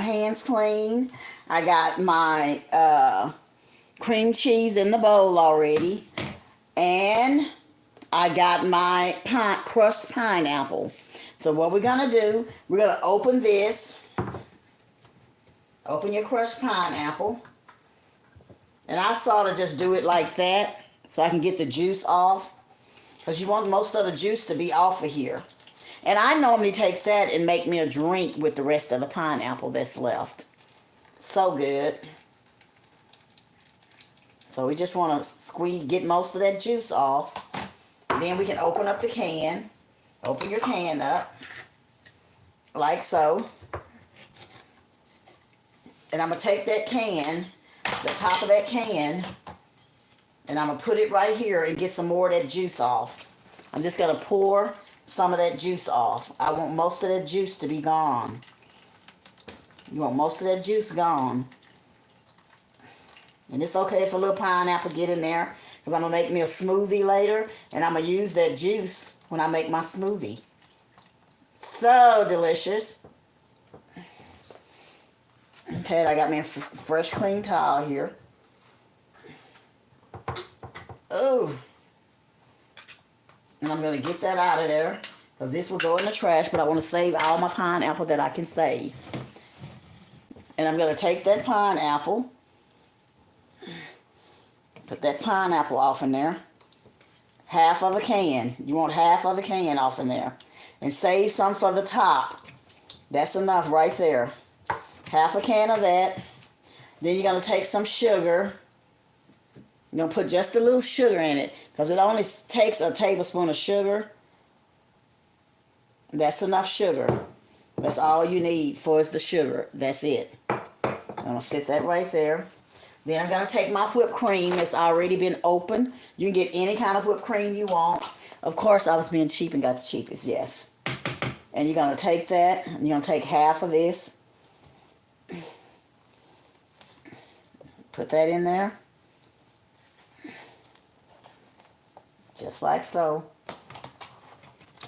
hands clean. I got my cream cheese in the bowl already. And I got my crushed pineapple. So what we're going to do, we're going to open this. Open your crushed pineapple. And I sort of just do it like that so I can get the juice off. Because you want most of the juice to be off of here. And I normally take that and make me a drink with the rest of the pineapple that's left. So good. So we just want to get most of that juice off. Then we can open up the can. Open your can up. Like so. And I'm going to take that can, the top of that can, and I'm going to put it right here and get some more of that juice off. I'm just going to pour some of that juice off. I want most of that juice to be gone. You want most of that juice gone. And it's okay if a little pineapple get in there, because I'm going to make me a smoothie later, and I'm going to use that juice when I make my smoothie. So delicious. Okay, I got me a fresh clean towel here. Oh. And I'm going to get that out of there, because this will go in the trash, but I want to save all my pineapple that I can save. And I'm going to take that pineapple, put that pineapple off in there. Half of a can. You want half of the can off in there. And save some for the top. That's enough right there. Half a can of that. Then you're going to take some sugar. You're going to put just a little sugar in it, because it only takes a tablespoon of sugar. That's enough sugar. That's all you need for is the sugar. That's it. I'm going to set that right there. Then I'm going to take my whipped cream that's already been opened. You can get any kind of whipped cream you want. Of course, I was being cheap and got the cheapest, yes. And you're going to take that, and you're going to take half of this. Put that in there. Just like so.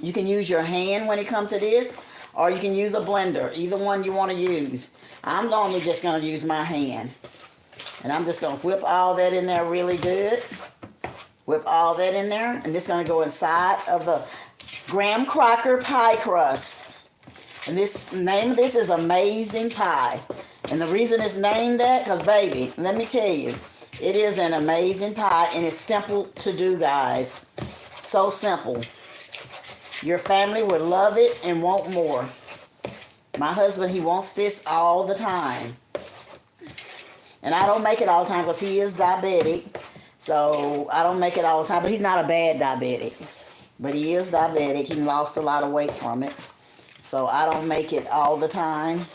You can use your hand when it comes to this, or you can use a blender. Either one you want to use. I'm normally just going to use my hand. And I'm just going to whip all that in there really good. Whip all that in there. And this is going to go inside of the graham cracker pie crust. And this name of this is Amazing Pie. And the reason it's named that, because baby, let me tell you, it is an amazing pie, and it's simple to do, guys. So simple. Your family would love it and want more. My husband, he wants this all the time. And I don't make it all the time because he is diabetic. So I don't make it all the time. But he's not a bad diabetic. But he is diabetic. He lost a lot of weight from it. So I don't make it all the time.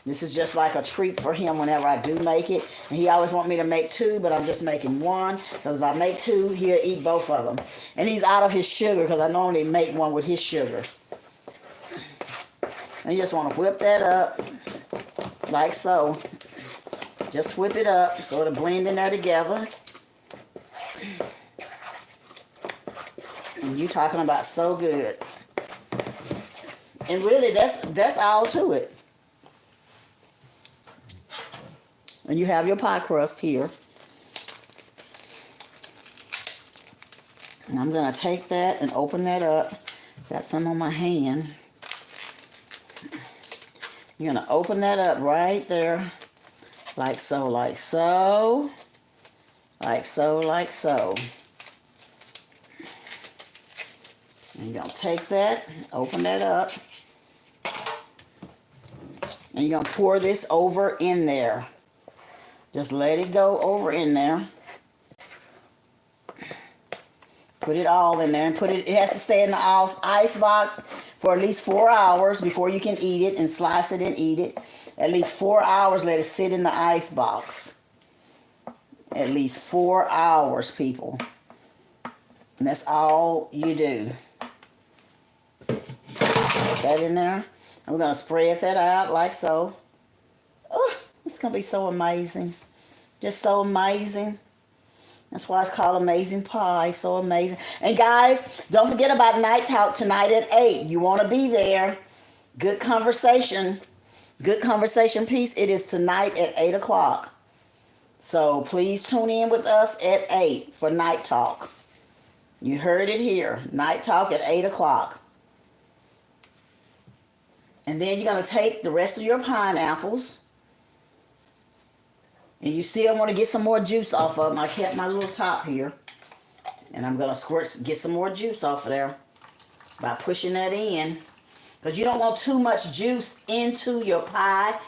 This is just like a treat for him whenever I do make it. And he always wants me to make two, but I'm just making one. Because if I make two, he'll eat both of them. And he's out of his sugar, because I normally make one with his sugar. And you just want to whip that up like so. Just whip it up so it'll blend in there together. And you talking about so good. And really, that's all to it. And you have your pie crust here. And I'm going to take that and open that up. Got some on my hand. You're going to open that up right there. Like so, like so. Like so, like so. And you're going to take that, open that up. And you're going to pour this over in there. Just let it go over in there. Put it all in there and it has to stay in the ice box for at least 4 hours before you can eat it and slice it and eat it. At least 4 hours, let it sit in the ice box. At least 4 hours, people. And that's all you do. Put that in there. I'm going to spread that out like so. Oh, it's going to be so amazing. Just so amazing. That's why it's called Amazing Pie. So amazing. And guys, don't forget about Night Talk tonight at 8. You want to be there. Good conversation. Good conversation piece. It is tonight at 8 o'clock. So please tune in with us at 8 for night talk. You heard it here. Night talk at 8 o'clock. And then you're going to take the rest of your pineapples. And you still want to get some more juice off of them. I kept my little top here. And I'm going to get some more juice off of there by pushing that in. Because you don't want too much juice into your pie.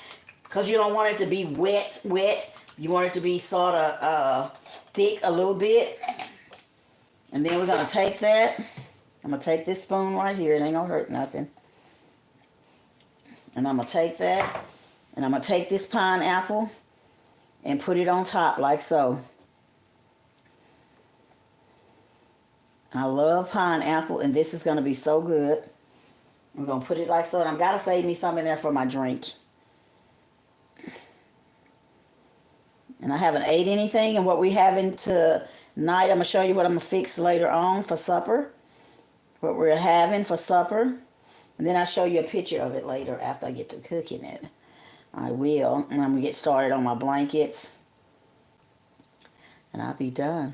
Because you don't want it to be wet. You want it to be sort of thick a little bit. And then we're going to take that. I'm going to take this spoon right here. It ain't going to hurt nothing. And I'm going to take that. And I'm going to take this pineapple and put it on top like so. I love pineapple, and this is going to be so good. I'm going to put it like so, and I've got to save me some in there for my drink. And I haven't ate anything, and what we having tonight, I'm going to show you what I'm going to fix later on for supper. What we're having for supper. And then I'll show you a picture of it later after I get to cooking it. I will. And I'm going to get started on my blankets. And I'll be done.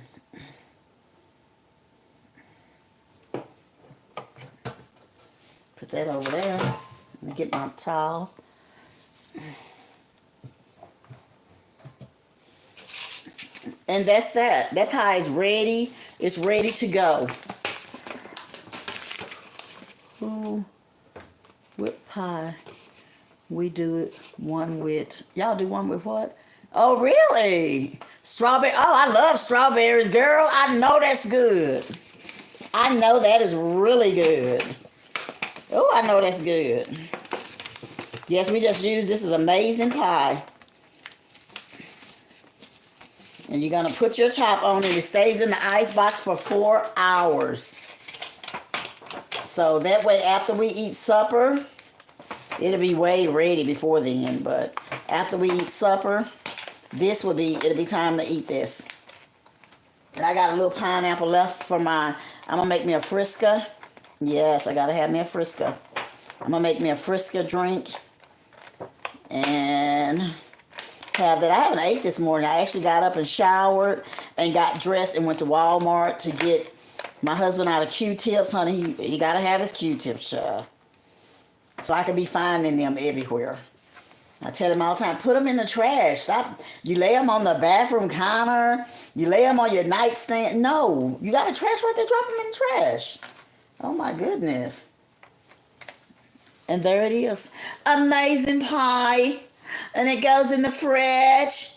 Put that over there. Let me get my towel. And that's that. That pie is ready. It's ready to go. Ooh. Whipped pie. We do it one with, y'all do one with what? Oh, really? Strawberry. Oh, I love strawberries, girl. I know that's good. I know that is really good. Oh, I know that's good. Yes, we just used, this is amazing pie. And you're going to put your top on it. It stays in the ice box for 4 hours. So that way, after we eat supper, it'll be way ready before then. But after we eat supper, it'll be time to eat this. And I got a little pineapple left for I'm going to make me a Frisca. Yes, I got to have me a Frisca. I'm going to make me a Frisca drink. And have that. I haven't ate this morning. I actually got up and showered and got dressed and went to Walmart to get my husband out of Q-tips, honey. He got to have his Q-tips, so I can be finding them everywhere. I tell him all the time, put them in the trash. Stop. You lay them on the bathroom counter. You lay them on your nightstand. No, you got a trash right there. Drop them in the trash. Oh, my goodness. And there it is. Amazing pie. And it goes in the fridge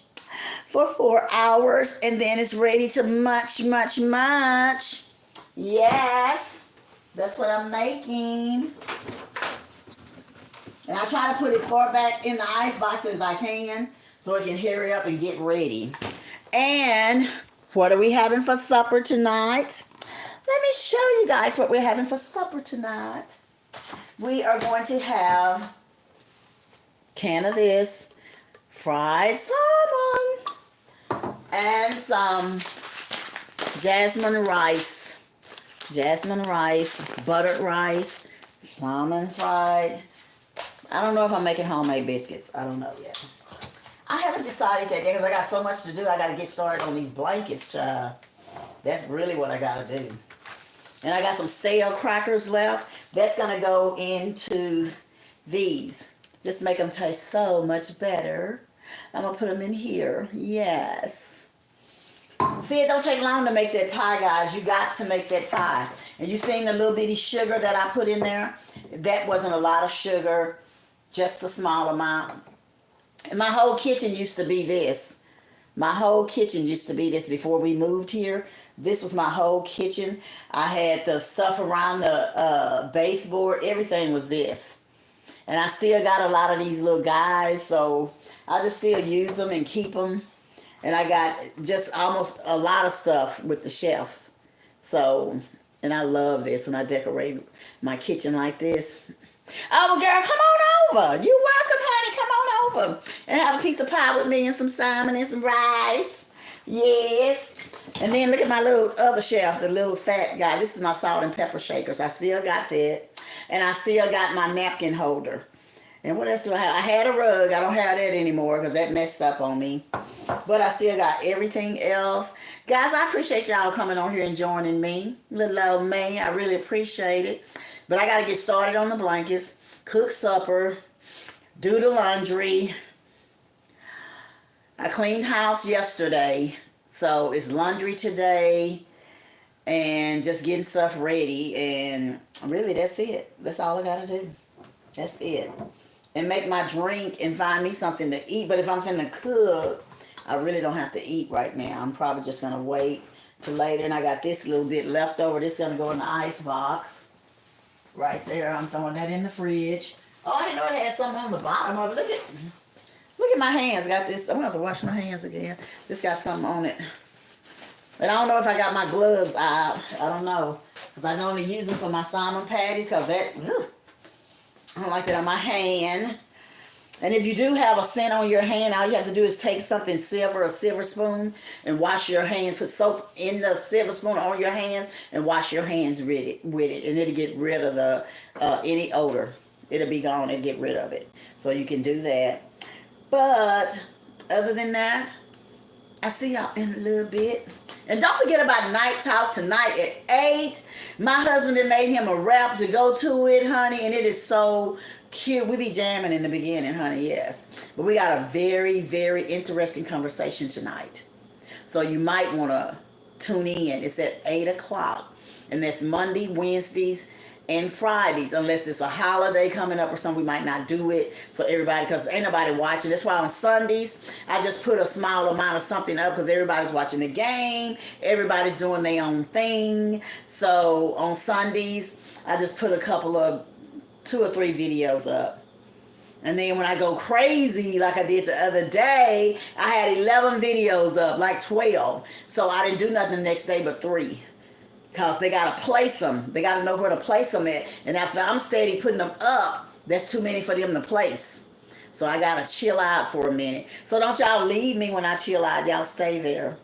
for 4 hours. And then it's ready to munch. Yes. That's what I'm making. And I try to put it far back in the ice box as I can so it can hurry up and get ready. And what are we having for supper tonight? Let me show you guys what we're having for supper tonight. We are going to have a can of this, fried salmon, and some jasmine rice, buttered rice, salmon fried. I don't know if I'm making homemade biscuits. I don't know yet. I haven't decided that because I got so much to do. I got to get started on these blankets. That's really what I got to do. And I got some stale crackers left. That's going to go into these. Just make them taste so much better. I'm going to put them in here. Yes. See, it don't take long to make that pie, guys. You got to make that pie. And you seen the little bitty sugar that I put in there? That wasn't a lot of sugar. Just a small amount. And my whole kitchen used to be this. My whole kitchen used to be this before we moved here. This was my whole kitchen. I had the stuff around the baseboard. Everything was this. And I still got a lot of these little guys. So I just still use them and keep them. And I got just almost a lot of stuff with the shelves. So, and I love this when I decorate my kitchen like this. Oh, girl, come on over. You're welcome, honey. Come on over and have a piece of pie with me and some salmon and some rice. Yes. And then look at my little other shelf, the little fat guy. This is my salt and pepper shakers. I still got that. And I still got my napkin holder. And what else do I have? I had a rug. I don't have that anymore because that messed up on me. But I still got everything else. Guys, I appreciate y'all coming on here and joining me. Little old me. I really appreciate it. But I got to get started on the blankets, cook supper, do the laundry. I cleaned house yesterday. So it's laundry today. And just getting stuff ready. And really, that's it. That's all I got to do. That's it. And make my drink and find me something to eat. But if I'm finna cook, I really don't have to eat right now. I'm probably just going to wait till later. And I got this little bit left over. This is going to go in the ice box. Right there. I'm throwing that in the fridge. Oh, I didn't know it had something on the bottom of it. Look at my hands. Got this. I'm going to have to wash my hands again. This got something on it. But I don't know if I got my gloves out. I don't know. Because I normally use them for my salmon patties. Because that, I don't like that on my hand. And if you do have a scent on your hand, all you have to do is take something silver, a silver spoon, and wash your hands. Put soap in the silver spoon on your hands and wash your hands with it. And it'll get rid of the any odor. It'll be gone and get rid of it. So you can do that. But other than that, I see y'all in a little bit. And don't forget about Night Talk tonight at 8. My husband had made him a rap to go to it, honey, and it is so cute. We be jamming in the beginning, honey, yes. But we got a very, very interesting conversation tonight. So you might want to tune in. It's at 8 o'clock. And that's Monday, Wednesdays, and Fridays. Unless it's a holiday coming up or something, we might not do it. So everybody, because ain't nobody watching. That's why on Sundays, I just put a small amount of something up because everybody's watching the game. Everybody's doing their own thing. So on Sundays, I just put a couple of 2 or 3 videos up. And then when I go crazy, like I did the other day, I had 11 videos up, like 12. So I didn't do nothing the next day but 3. Because they got to place them. They got to know where to place them at. And if I'm steady putting them up, that's too many for them to place. So I got to chill out for a minute. So don't y'all leave me when I chill out. Y'all stay there.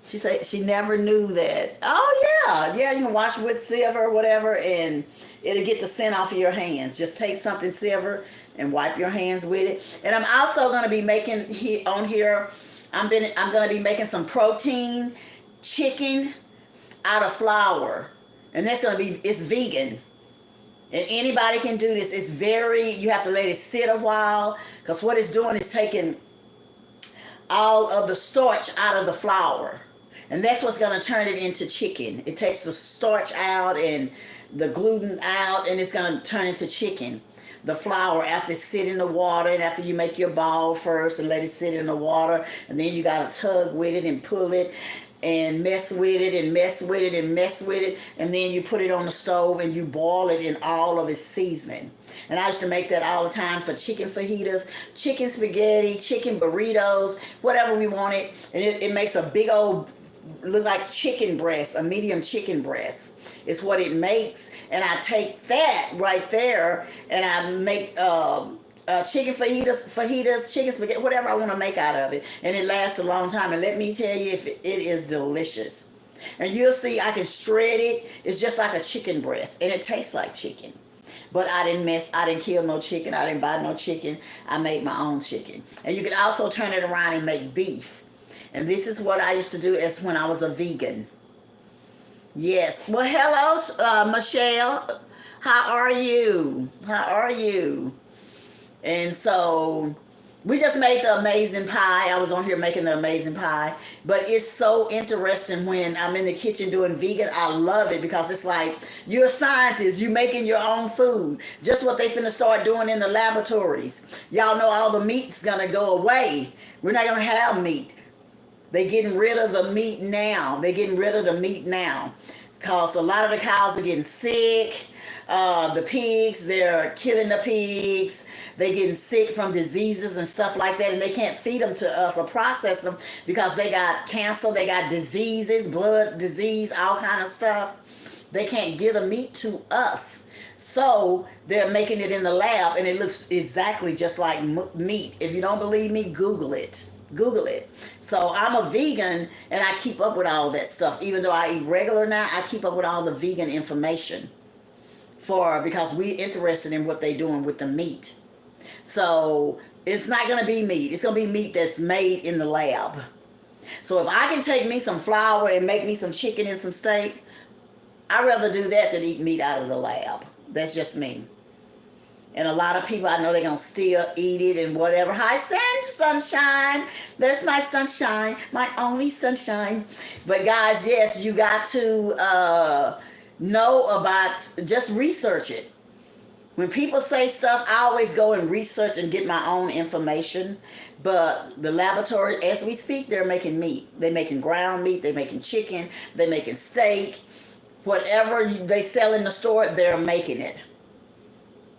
She said she never knew that. Oh, yeah. Yeah, you can wash with silver or whatever, and it'll get the scent off of your hands. Just take something silver and wipe your hands with it. And I'm also going to be making on here, I'm going to be making some protein chicken out of flour. And that's going to be, it's vegan. And anybody can do this. It's you have to let it sit a while. Because what it's doing is taking all of the starch out of the flour. And that's what's going to turn it into chicken. It takes the starch out and the gluten out, and it's going to turn into chicken. The flour, after it sit in the water, and after you make your ball first and let it sit in the water, and then you got to tug with it and pull it and mess with it and mess with it and mess with it, and then you put it on the stove and you boil it in all of its seasoning. And I used to make that all the time for chicken fajitas, chicken spaghetti, chicken burritos, whatever we wanted. And it makes a big old, look like chicken breast, a medium chicken breast. It's what it makes. And I take that right there and I make chicken fajitas, chicken spaghetti, whatever I want to make out of it. And it lasts a long time. And let me tell you, if it is delicious. And you'll see I can shred it. It's just like a chicken breast. And it tastes like chicken. But I didn't kill no chicken. I didn't buy no chicken. I made my own chicken. And you can also turn it around and make beef. And this is what I used to do as when I was a vegan. Yes. Well, hello, Michelle. How are you? How are you? And so we just made the amazing pie. I was on here making the amazing pie. But it's so interesting when I'm in the kitchen doing vegan. I love it because it's like you're a scientist. You're making your own food. Just what they finna start doing in the laboratories. Y'all know all the meat's gonna go away. We're not gonna have meat. They're getting rid of the meat now. Because a lot of the cows are getting sick. The pigs, they're killing the pigs. They're getting sick from diseases and stuff like that. And they can't feed them to us or process them because they got cancer. They got diseases, blood disease, all kind of stuff. They can't give the meat to us. So they're making it in the lab and it looks exactly just like meat. If you don't believe me, Google it. Google it. So I'm a vegan and I keep up with all that stuff. Even though I eat regular now, I keep up with all the vegan information because we're interested in what they're doing with the meat. So it's not going to be meat. It's going to be meat that's made in the lab. So if I can take me some flour and make me some chicken and some steak, I'd rather do that than eat meat out of the lab. That's just me. And a lot of people, I know they're going to still eat it and whatever. Hi, sunshine. There's my sunshine, my only sunshine. But guys, yes, you got to know about, just research it. When people say stuff, I always go and research and get my own information. But the laboratory, as we speak, they're making meat. They're making ground meat. They're making chicken. They're making steak. Whatever they sell in the store, they're making it.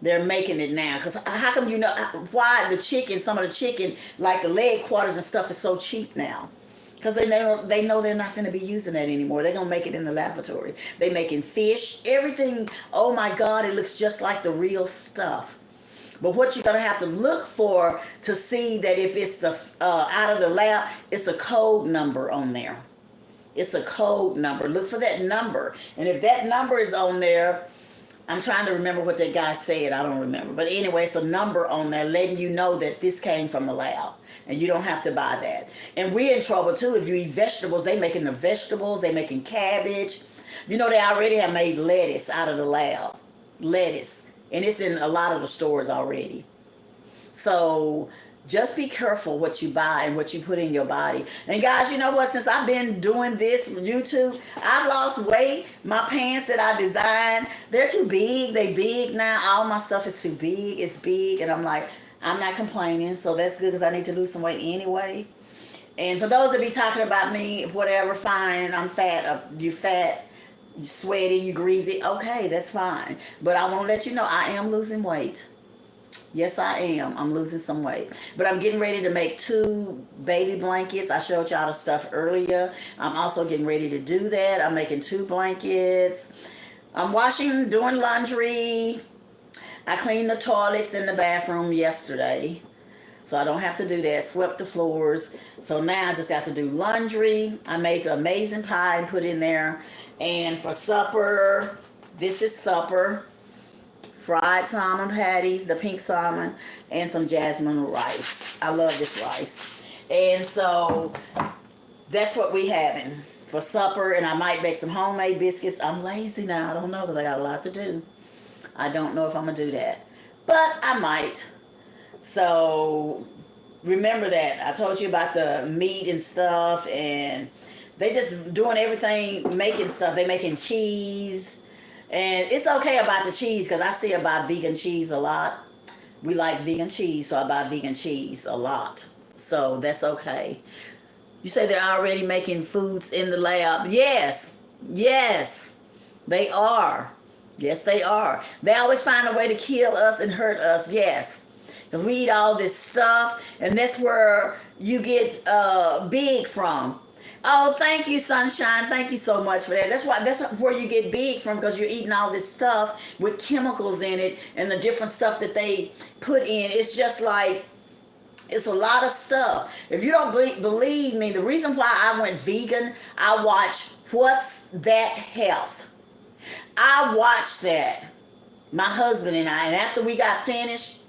They're making it now. Because how come you know why the chicken, some of the chicken, like the leg quarters and stuff, is so cheap now? Because they know they're not going to be using that anymore. They're going to make it in the laboratory. They're making fish, everything. Oh my God, it looks just like the real stuff. But what you're going to have to look for to see that if it's the out of the lab, it's a code number on there. It's a code number. Look for that number. And if that number is on there, I'm trying to remember what that guy said. I don't remember. But anyway, it's a number on there letting you know that this came from the lab. And you don't have to buy that. And we're in trouble too. If you eat vegetables, they making the vegetables. They making cabbage. You know, they already have made lettuce out of the lab. Lettuce. And it's in a lot of the stores already. So just be careful what you buy and what you put in your body. And guys, you know what? Since I've been doing this YouTube, I've lost weight. My pants that I designed, they're too big. They big now. All my stuff is too big. It's big. And I'm like, I'm not complaining. So that's good because I need to lose some weight anyway. And for those that be talking about me, whatever, fine. I'm fat. You fat. You sweaty. You greasy. Okay, that's fine. But I want to let you know I am losing weight. Yes, I am. I'm losing some weight. But I'm getting ready to make 2 baby blankets. I showed y'all the stuff earlier. I'm also getting ready to do that. I'm making 2 blankets. I'm washing, doing laundry. I cleaned the toilets in the bathroom yesterday. So I don't have to do that. Swept the floors. So now I just got to do laundry. I made the amazing pie and put in there. And for supper, this is supper. Fried salmon patties, the pink salmon, and some jasmine rice. I love this rice. And so that's what we having for supper. And I might make some homemade biscuits. I'm lazy now. I don't know because I got a lot to do. I don't know if I'm going to do that. But I might. So remember that. I told you about the meat and stuff. And they just doing everything, making stuff. They making cheese. And it's okay about the cheese because I still buy vegan cheese a lot. We like vegan cheese, so I buy vegan cheese a lot. So that's okay. You say they're already making foods in the lab. Yes. Yes. They are. Yes, they are. They always find a way to kill us and hurt us. Yes. Because we eat all this stuff, and that's where you get big from. Oh, thank you, Sunshine. Thank you so much for that. That's where you get big from, because you're eating all this stuff with chemicals in it and the different stuff that they put in. It's just like, it's a lot of stuff. If you don't believe me, the reason why I went vegan, I watched What's That Health. I watched that, my husband and I, and after we got finished,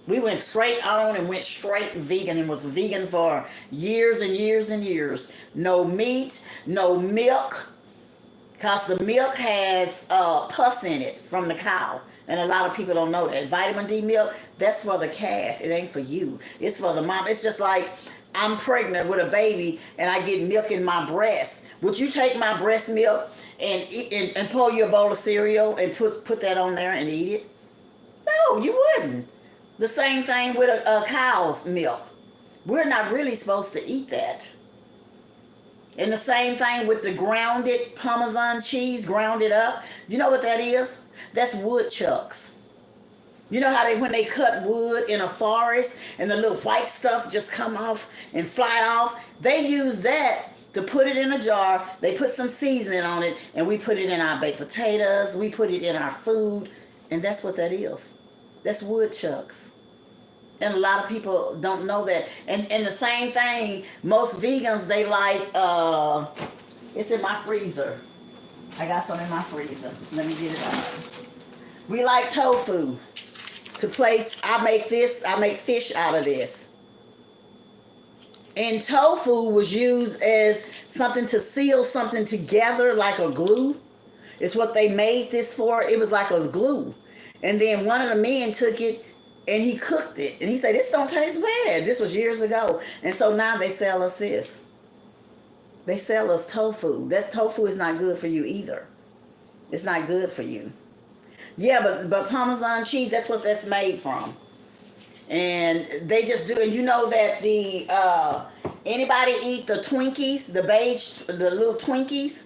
we went straight on and went straight vegan and was vegan for years and years and years. No meat, no milk, because the milk has pus in it from the cow. And a lot of people don't know that. Vitamin D milk, that's for the calf. It ain't for you. It's for the mom. It's just like I'm pregnant with a baby and I get milk in my breast. Would you take my breast milk and pour you a bowl of cereal and put that on there and eat it? No, you wouldn't. The same thing with a cow's milk. We're not really supposed to eat that. And the same thing with the grounded Parmesan cheese, grounded up. You know what that is? That's woodchucks. You know how when they cut wood in a forest and the little white stuff just come off and fly off? They use that to put it in a jar. They put some seasoning on it, and we put it in our baked potatoes. We put it in our food, and that's what that is. That's woodchucks. And a lot of people don't know that. And the same thing, most vegans, they like, it's in my freezer. I got some in my freezer. Let me get it out. We like tofu. to place. I make fish out of this. And tofu was used as something to seal something together, like a glue. It's what they made this for. It was like a glue. And then one of the men took it and he cooked it. And he said, this don't taste bad. This was years ago. And so now they sell us this. They sell us tofu. Tofu is not good for you either. It's not good for you. Yeah, but Parmesan cheese, that's what that's made from. And they just do, and you know that the anybody eat the Twinkies, the little Twinkies?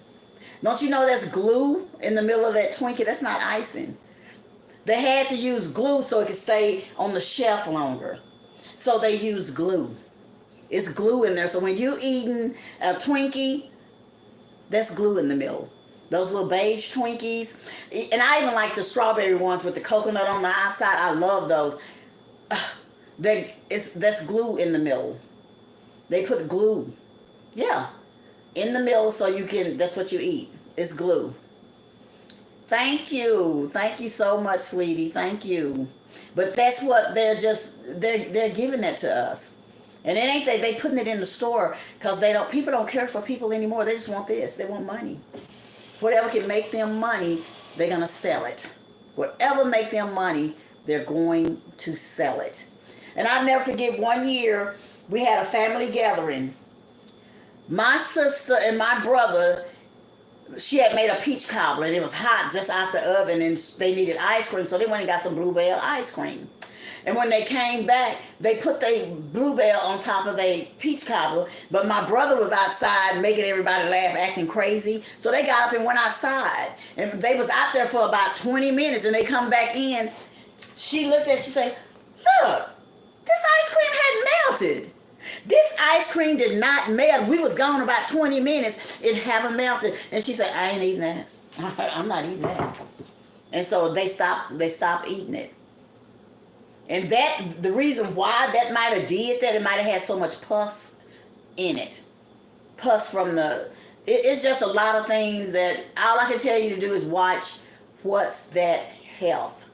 Don't you know that's glue in the middle of that Twinkie? That's not icing. They had to use glue so it could stay on the shelf longer. So they use glue. It's glue in there. So when you eating a Twinkie, that's glue in the middle. Those little beige Twinkies. And I even like the strawberry ones with the coconut on the outside. I love those. That's glue in the middle. They put glue, yeah, in the middle so you can. That's what you eat. It's glue. Thank you so much, sweetie. Thank you. But that's what they're giving that to us, and it ain't they putting it in the store because people don't care for people anymore. They just want this. They want money. Whatever can make them money, they're gonna sell it. Whatever make them money, they're going to sell it. And I'll never forget one year we had a family gathering. My sister and my brother, she had made a peach cobbler and it was hot just out the oven and they needed ice cream, so they went and got some Bluebell ice cream. And when they came back, they put their Bluebell on top of their peach cobbler, but my brother was outside making everybody laugh, acting crazy. So they got up and went outside. And they was out there for about 20 minutes and they come back in. She looked at it, she said, look, this ice cream hadn't melted. This ice cream did not melt. We was gone about 20 minutes. It haven't melted. And she said, I ain't eating that. I'm not eating that. And so they stopped eating it. And the reason why that might have did that, it might have had so much pus in it. Pus from it's just a lot of things that all I can tell you to do is watch What's That Health.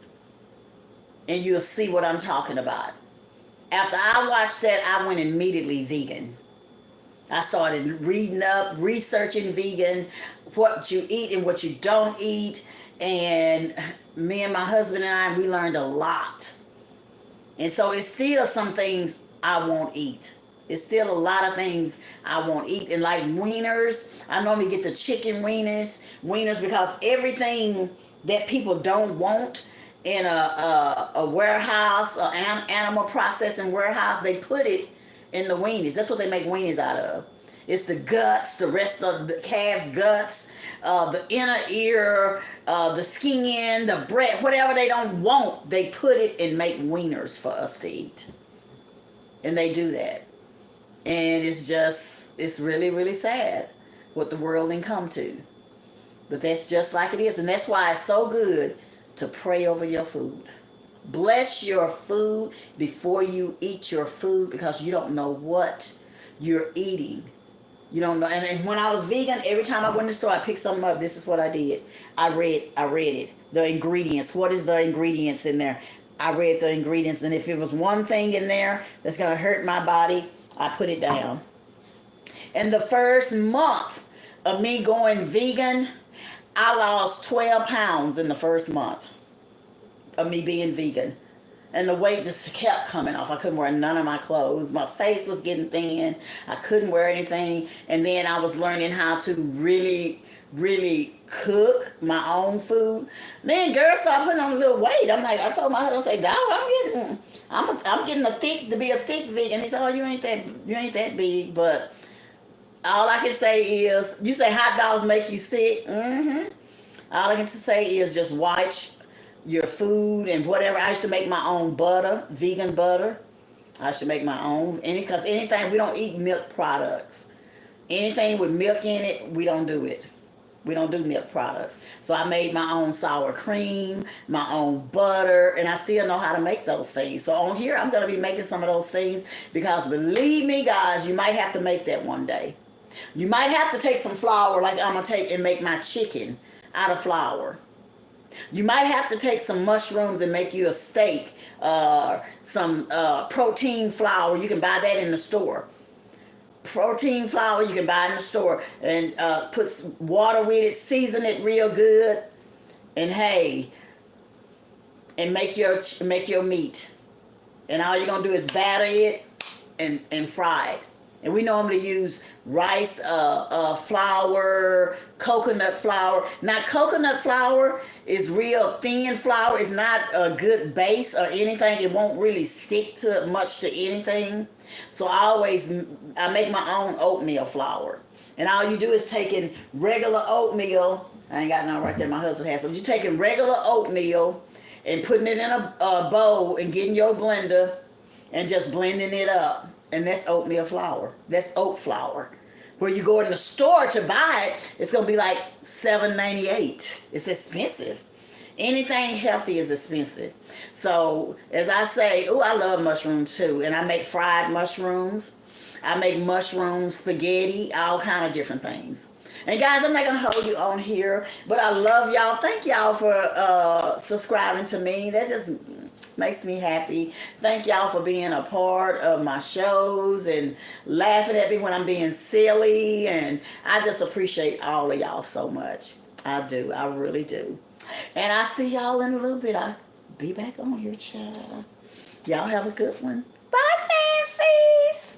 And you'll see what I'm talking about. After I watched that, I went immediately vegan. I started reading up, researching vegan, what you eat and what you don't eat. And me and my husband and I, we learned a lot. And so it's still some things I won't eat. It's still a lot of things I won't eat. And like wieners, I normally get the chicken wieners because everything that people don't want in a warehouse, an animal processing warehouse, they put it in the weenies. That's what they make weenies out of. It's the guts, the rest of the calf's guts, the inner ear, the skin, the breast, whatever they don't want, they put it and make wieners for us to eat. And they do that. And it's really, really sad what the world can come to. But that's just like it is. And that's why it's so good to pray over your food. Bless your food before you eat your food because you don't know what you're eating. You don't know. And when I was vegan, every time I went to the store, I picked something up. This is what I did. I read it. The ingredients. What is the ingredients in there? I read the ingredients. And if it was one thing in there that's going to hurt my body, I put it down. In the first month of me going vegan, I lost 12 pounds in the first month of me being vegan. And the weight just kept coming off. I couldn't wear none of my clothes. My face was getting thin. I couldn't wear anything. And then I was learning how to really, really cook my own food. Then girls started putting on a little weight. I told my husband, I said, dog, I'm getting to be a thick vegan. He said, oh, you ain't that big. But all I can say is, you say hot dogs make you sick. Mm-hmm. All I can say is just watch your food and whatever. I used to make my own butter, vegan butter. I used to make my own. Because anything, we don't eat milk products. Anything with milk in it, we don't do it. We don't do milk products. So I made my own sour cream, my own butter, and I still know how to make those things. So on here, I'm going to be making some of those things because believe me, guys, you might have to make that one day. You might have to take some flour like I'm going to take and make my chicken out of flour. You might have to take some mushrooms and make you a steak some protein flour. You can buy that in the store. Protein flour you can buy in the store, and put some water with it, season it real good, and hey, and make your meat. And all you're gonna do is batter it and fry it. And we normally use rice flour, coconut flour. Now, coconut flour is real thin flour. It's not a good base or anything. It won't really stick to much to anything. So I make my own oatmeal flour. And all you do is taking regular oatmeal. I ain't got none right there. My husband has some. You're taking regular oatmeal and putting it in a bowl and getting your blender and just blending it up. And that's oatmeal flour. That's oat flour. Where you go in the store to buy it, it's gonna be like $7.98. It's expensive. Anything healthy is expensive. So as I say, I love mushrooms too, and I make fried mushrooms. I make mushroom spaghetti, all kind of different things. And guys, I'm not gonna hold you on here, but I love y'all. Thank y'all for subscribing to me. That just makes me happy. Thank y'all for being a part of my shows and laughing at me when I'm being silly. And I just appreciate all of y'all so much. I do. I really do. And I see y'all in a little bit. I'll be back on here, child. Y'all have a good one. Bye, fancies.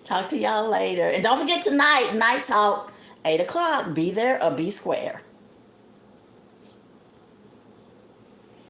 Talk to y'all later. And don't forget tonight, Night Talk, 8 o'clock. Be there or be square.